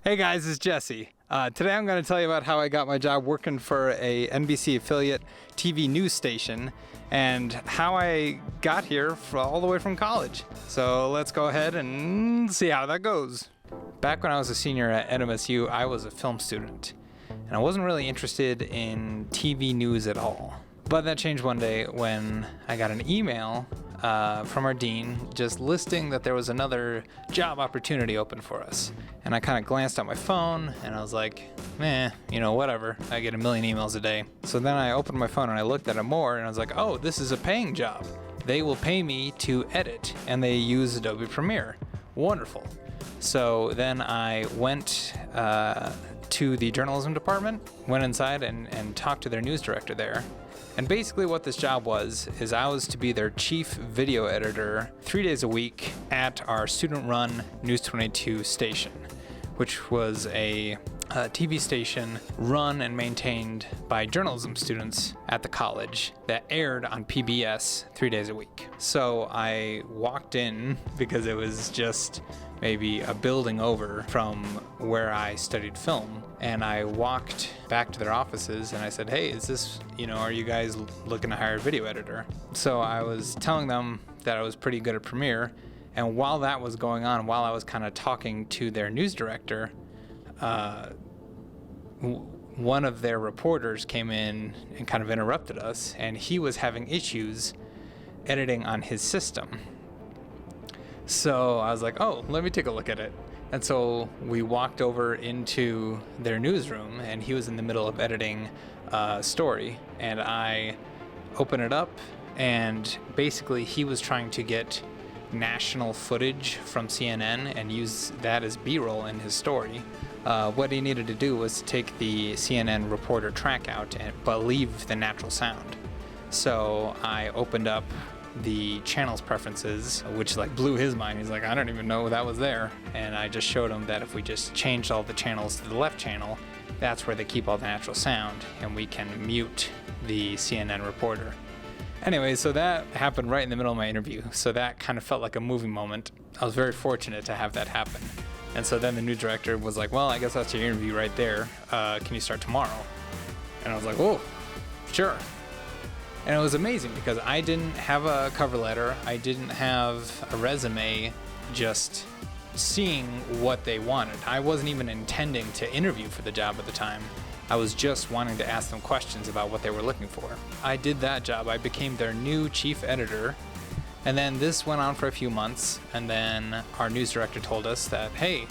Hey guys, it's Jesse. Today I'm going to tell you about how I got my job working for a NBC affiliate TV news station and how I got here all the way from college. So let's go ahead and see how that goes. Back when I was a senior at NMSU, I was a film student and I wasn't really interested in TV news at all. But that changed one day when I got an email from our dean just listing that there was another job opportunity open for us. And I kind of glanced at my phone and I was like, whatever. I get a million emails a day. So then I opened my phone and I looked at it more and I was like, oh, this is a paying job. They will pay me to edit and they use Adobe Premiere. Wonderful. So then I went to the journalism department, went inside and talked to their news director there. And basically what this job was is I was to be their chief video editor 3 days a week at our student-run News 22 station, which was a TV station run and maintained by journalism students at the college that aired on PBS 3 days a week. So I walked in because it was just maybe a building over from where I studied film. And I walked back to their offices and I said, hey, is this, are you guys looking to hire a video editor? So I was telling them that I was pretty good at Premiere. And while that was going on, while I was kind of talking to their news director, one of their reporters came in and kind of interrupted us. And he was having issues editing on his system. So I was like, oh, let me take a look at it. And so we walked over into their newsroom and he was in the middle of editing a story. And I opened it up and basically he was trying to get national footage from CNN and use that as B-roll in his story. What he needed to do was to take the CNN reporter track out but leave the natural sound. So I opened up the channel's preferences, which blew his mind. He's like, I don't even know that was there. And I just showed him that if we just changed all the channels to the left channel, that's where they keep all the natural sound and we can mute the CNN reporter. Anyway, so that happened right in the middle of my interview. So that kind of felt like a moving moment. I was very fortunate to have that happen. And so then the news director was like, well, I guess that's your interview right there. Can you start tomorrow? And I was like, oh, sure. And it was amazing because I didn't have a cover letter. I didn't have a resume, just seeing what they wanted. I wasn't even intending to interview for the job at the time. I was just wanting to ask them questions about what they were looking for. I did that job. I became their new chief editor. And then this went on for a few months. And then our news director told us that, hey,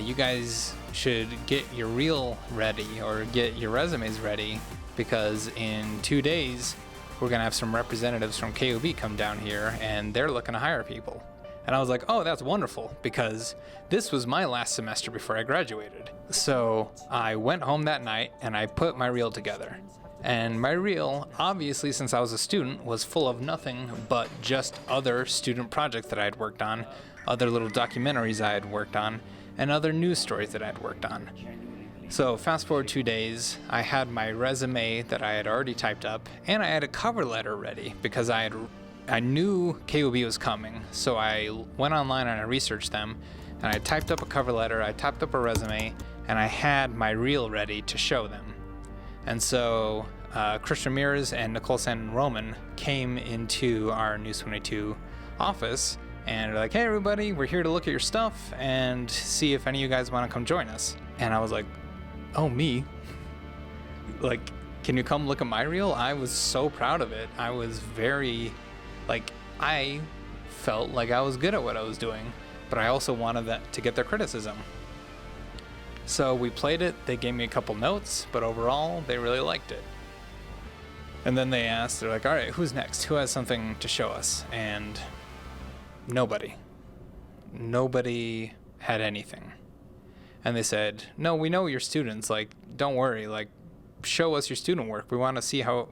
you guys should get your reel ready or get your resumes ready because in 2 days, we're going to have some representatives from KOB come down here and they're looking to hire people. And I was like, oh, that's wonderful because this was my last semester before I graduated. So I went home that night and I put my reel together. And my reel, obviously, since I was a student, was full of nothing but just other student projects that I had worked on, other little documentaries I had worked on, and other news stories that I had worked on. So fast forward 2 days, I had my resume that I had already typed up, and I had a cover letter ready because I knew KOB was coming. So I went online and I researched them, and I typed up a cover letter, I typed up a resume, and I had my reel ready to show them. And so Chris Ramirez and Nicole San Roman came into our News 22 office, and they're like, hey everybody, we're here to look at your stuff and see if any of you guys want to come join us. And I was like, oh, me? Can you come look at my reel? I was so proud of it. I was very, I felt like I was good at what I was doing, but I also wanted that to get their criticism. So we played it, they gave me a couple notes, but overall, they really liked it. And then they asked, they're like, all right, who's next? Who has something to show us? And nobody had anything. And they said, no, we know you're students. Don't worry. Show us your student work. We want to see how,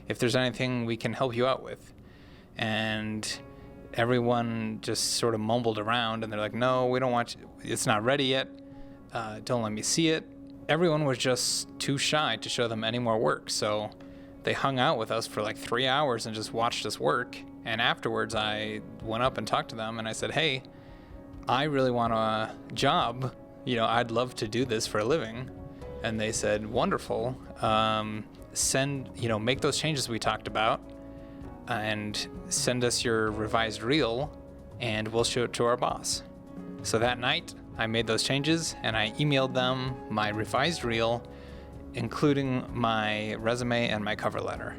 if there's anything we can help you out with. And everyone just sort of mumbled around and they're like, no, we don't want you. It's not ready yet. Don't let me see it. Everyone was just too shy to show them any more work. So they hung out with us for 3 hours and just watched us work. And afterwards, I went up and talked to them and I said, hey, I really want a job I'd love to do this for a living. And they said, wonderful. Make those changes we talked about and send us your revised reel and we'll show it to our boss. So that night I made those changes and I emailed them my revised reel, including my resume and my cover letter.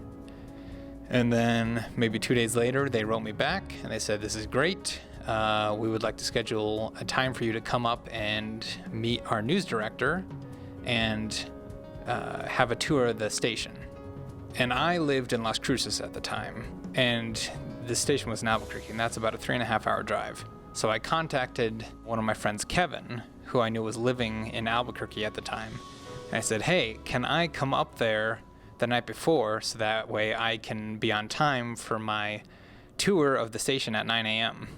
And then maybe 2 days later, they wrote me back and they said, this is great. We would like to schedule a time for you to come up and meet our news director and have a tour of the station. And I lived in Las Cruces at the time, and the station was in Albuquerque, and that's about a 3.5-hour drive. So I contacted one of my friends, Kevin, who I knew was living in Albuquerque at the time. And I said, hey, can I come up there the night before so that way I can be on time for my tour of the station at 9 a.m.?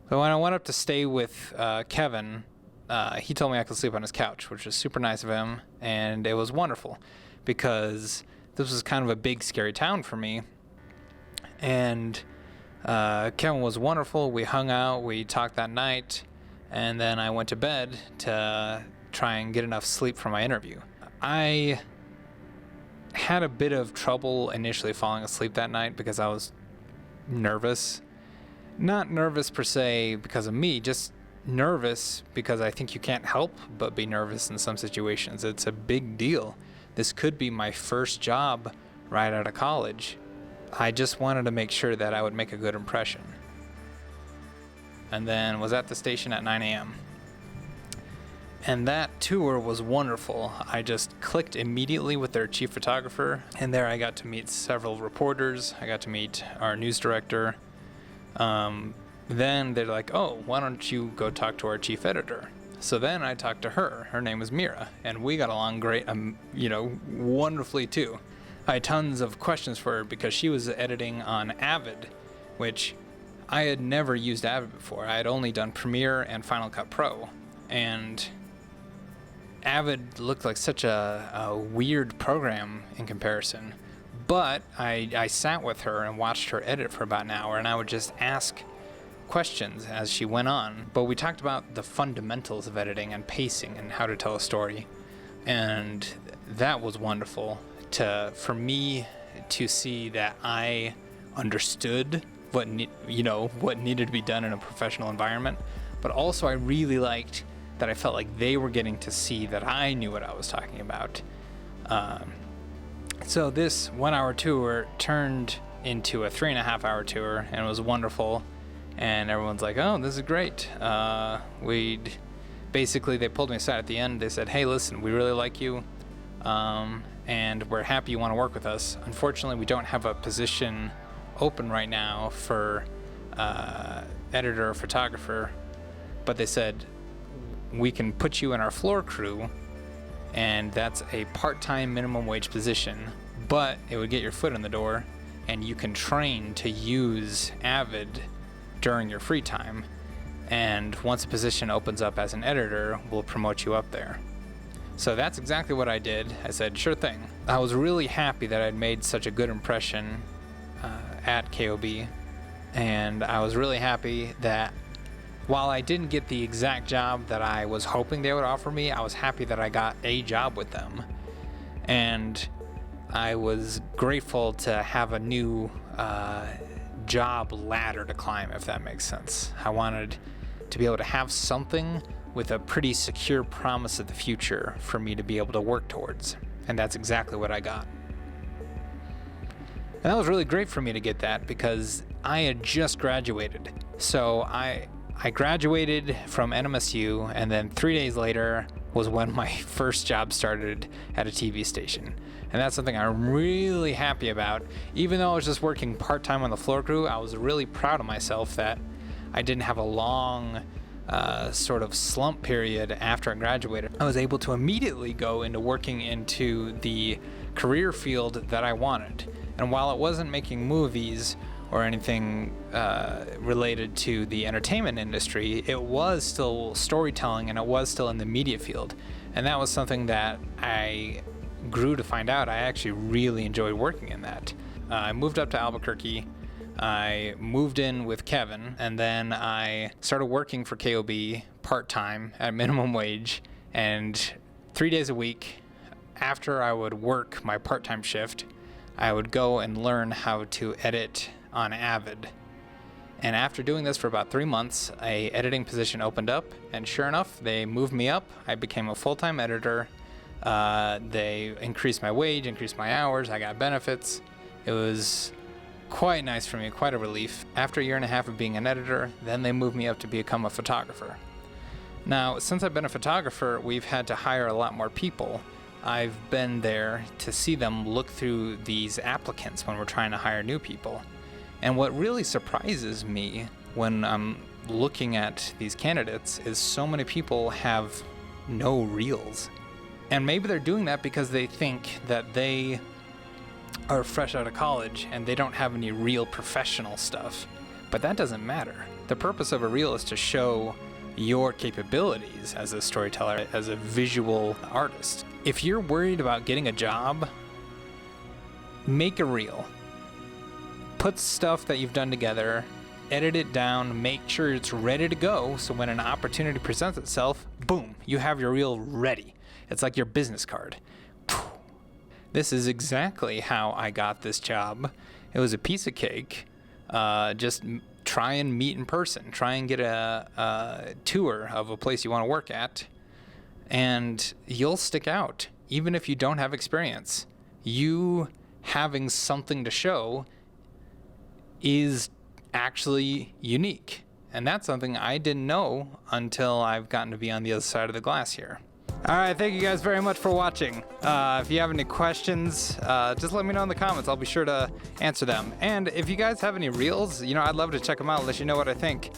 So when I went up to stay with Kevin, he told me I could sleep on his couch, which was super nice of him, and it was wonderful because this was kind of a big, scary town for me. And Kevin was wonderful. We hung out, we talked that night, and then I went to bed to try and get enough sleep for my interview. I had a bit of trouble initially falling asleep that night because I was nervous. Not nervous per se because of me, just nervous because I think you can't help but be nervous in some situations. It's a big deal. This could be my first job right out of college. I just wanted to make sure that I would make a good impression. And then was at the station at 9 a.m. And that tour was wonderful. I just clicked immediately with their chief photographer, and there I got to meet several reporters. I got to meet our news director. Then they're like, oh, why don't you go talk to our chief editor? So then I talked to her. Her name was Mira, and we got along great, wonderfully too. I had tons of questions for her because she was editing on Avid, which I had never used Avid before. I had only done Premiere and Final Cut Pro, and Avid looked like such a weird program in comparison. But I sat with her and watched her edit for about an hour, and I would just ask questions as she went on. But we talked about the fundamentals of editing and pacing and how to tell a story, and that was wonderful for me to see that I understood what needed to be done in a professional environment. But also I really liked that I felt like they were getting to see that I knew what I was talking about. So this 1-hour tour turned into a 3.5-hour tour, and it was wonderful. And everyone's like, oh, this is great. They pulled me aside at the end. They said, hey, listen, we really like you, and we're happy you want to work with us. Unfortunately, we don't have a position open right now for editor or photographer, but they said, we can put you in our floor crew, and that's a part-time minimum wage position, but it would get your foot in the door, and you can train to use Avid during your free time, and once a position opens up as an editor, we'll promote you up there. So that's exactly what I did. I said, sure thing. I was really happy that I'd made such a good impression at KOB, and I was really happy that while I didn't get the exact job that I was hoping they would offer me, I was happy that I got a job with them. And I was grateful to have a new job ladder to climb, if that makes sense. I wanted to be able to have something with a pretty secure promise of the future for me to be able to work towards. And that's exactly what I got. And that was really great for me to get that because I had just graduated. So I graduated from NMSU, and then 3 days later was when my first job started at a TV station. And that's something I'm really happy about. Even though I was just working part-time on the floor crew, I was really proud of myself that I didn't have a long sort of slump period after I graduated. I was able to immediately go into working into the career field that I wanted. And while it wasn't making movies or anything related to the entertainment industry, it was still storytelling, and it was still in the media field. And that was something that I grew to find out I actually really enjoyed working in that. I moved up to Albuquerque. I moved in with Kevin, and then I started working for KOB part-time at minimum wage, and 3 days a week after I would work my part-time shift, I would go and learn how to edit on Avid. And after doing this for about 3 months, a editing position opened up, and sure enough, they moved me up. I became a full-time editor. They increased my wage, increased my hours, I got benefits. It was quite nice for me, quite a relief. After a year and a half of being an editor, then they moved me up to become a photographer. Now, since I've been a photographer, we've had to hire a lot more people. I've been there to see them look through these applicants when we're trying to hire new people. And what really surprises me when I'm looking at these candidates is so many people have no reels. And maybe they're doing that because they think that they are fresh out of college and they don't have any real professional stuff. But that doesn't matter. The purpose of a reel is to show your capabilities as a storyteller, as a visual artist. If you're worried about getting a job, make a reel. Put stuff that you've done together, edit it down, make sure it's ready to go, so when an opportunity presents itself, boom, you have your reel ready. It's like your business card. This is exactly how I got this job. It was a piece of cake. Just try and meet in person. Try and get a tour of a place you want to work at, and you'll stick out. Even if you don't have experience, you having something to show is actually unique. And that's something I didn't know until I've gotten to be on the other side of the glass here. All right, thank you guys very much for watching. If you have any questions, just let me know in the comments. I'll be sure to answer them. And if you guys have any reels, I'd love to check them out, let you know what I think.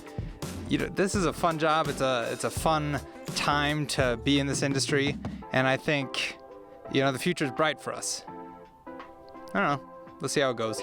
This is a fun job. It's a fun time to be in this industry. And I think, the future is bright for us. I don't know. Let's see how it goes.